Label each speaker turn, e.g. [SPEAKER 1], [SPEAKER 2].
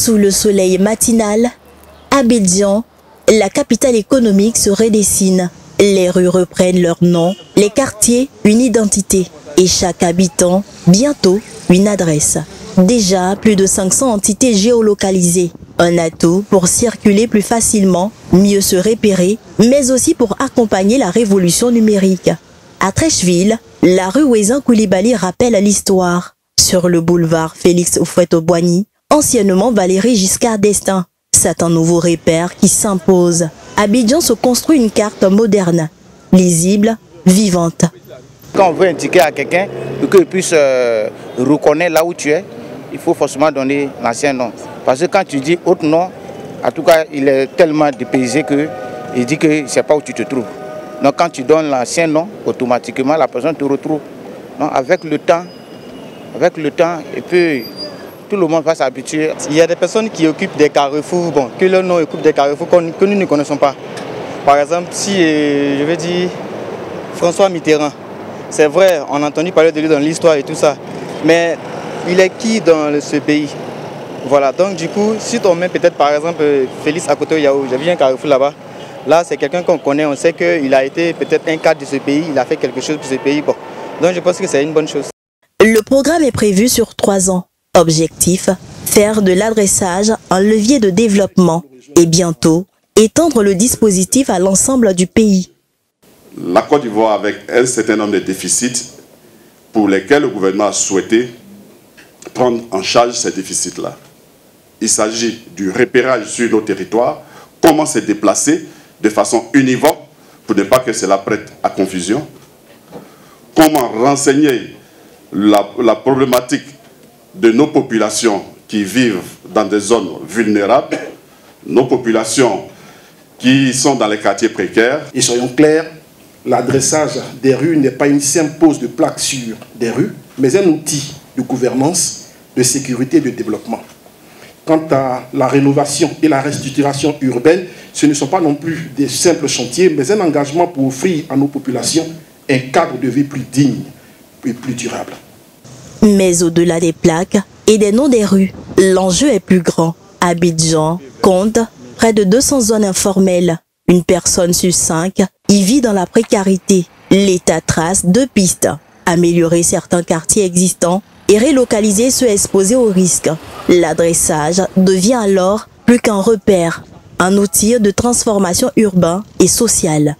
[SPEAKER 1] Sous le soleil matinal, Abidjan, la capitale économique, se redessine. Les rues reprennent leur nom, les quartiers une identité et chaque habitant, bientôt, une adresse. Déjà plus de 500 entités géolocalisées. Un atout pour circuler plus facilement, mieux se repérer, mais aussi pour accompagner la révolution numérique. À Treichville, la rue Ouezin Koulibaly rappelle l'histoire. Sur le boulevard Félix Houphouët-Boigny, anciennement Valéry Giscard d'Estaing, c'est un nouveau repère qui s'impose. Abidjan se construit une carte moderne, lisible, vivante.
[SPEAKER 2] Quand on veut indiquer à quelqu'un pour qu'il puisse reconnaître là où tu es, il faut forcément donner l'ancien nom. Parce que quand tu dis autre nom, en tout cas, il est tellement dépaysé qu'il dit que c'est pas où tu te trouves. Donc quand tu donnes l'ancien nom, automatiquement la personne te retrouve. Donc avec le temps, et puis tout le monde va s'habituer.
[SPEAKER 3] Il y a des personnes qui occupent des carrefours, bon, que leur nom occupe des carrefours que nous ne connaissons pas. Par exemple, si je vais dire François Mitterrand, c'est vrai, on a entendu parler de lui dans l'histoire et tout ça, mais il est qui dans ce pays? Voilà, donc du coup, si on met peut-être par exemple Félix Akoto-Yao, j'ai vu un carrefour là-bas, là c'est quelqu'un qu'on connaît, on sait qu'il a été peut-être un cadre de ce pays, il a fait quelque chose pour ce pays. Bon. Donc je pense que c'est une bonne chose.
[SPEAKER 1] Le programme est prévu sur 3 ans. Objectif, faire de l'adressage un levier de développement et bientôt étendre le dispositif à l'ensemble du pays.
[SPEAKER 4] La Côte d'Ivoire avec un certain nombre de déficits pour lesquels le gouvernement a souhaité prendre en charge ces déficits-là. Il s'agit du repérage sur nos territoires, comment se déplacer de façon univoque pour ne pas que cela prête à confusion, comment renseigner la problématique de nos populations qui vivent dans des zones vulnérables, nos populations qui sont dans les quartiers précaires.
[SPEAKER 5] Et soyons clairs, l'adressage des rues n'est pas une simple pose de plaques sur des rues, mais un outil de gouvernance, de sécurité et de développement. Quant à la rénovation et la restructuration urbaine, ce ne sont pas non plus des simples chantiers, mais un engagement pour offrir à nos populations un cadre de vie plus digne et plus durable.
[SPEAKER 1] Mais au-delà des plaques et des noms des rues, l'enjeu est plus grand. Abidjan compte près de 200 zones informelles. Une personne sur 5 y vit dans la précarité. L'État trace 2 pistes. Améliorer certains quartiers existants et relocaliser ceux exposés au risque. L'adressage devient alors plus qu'un repère, un outil de transformation urbain et sociale.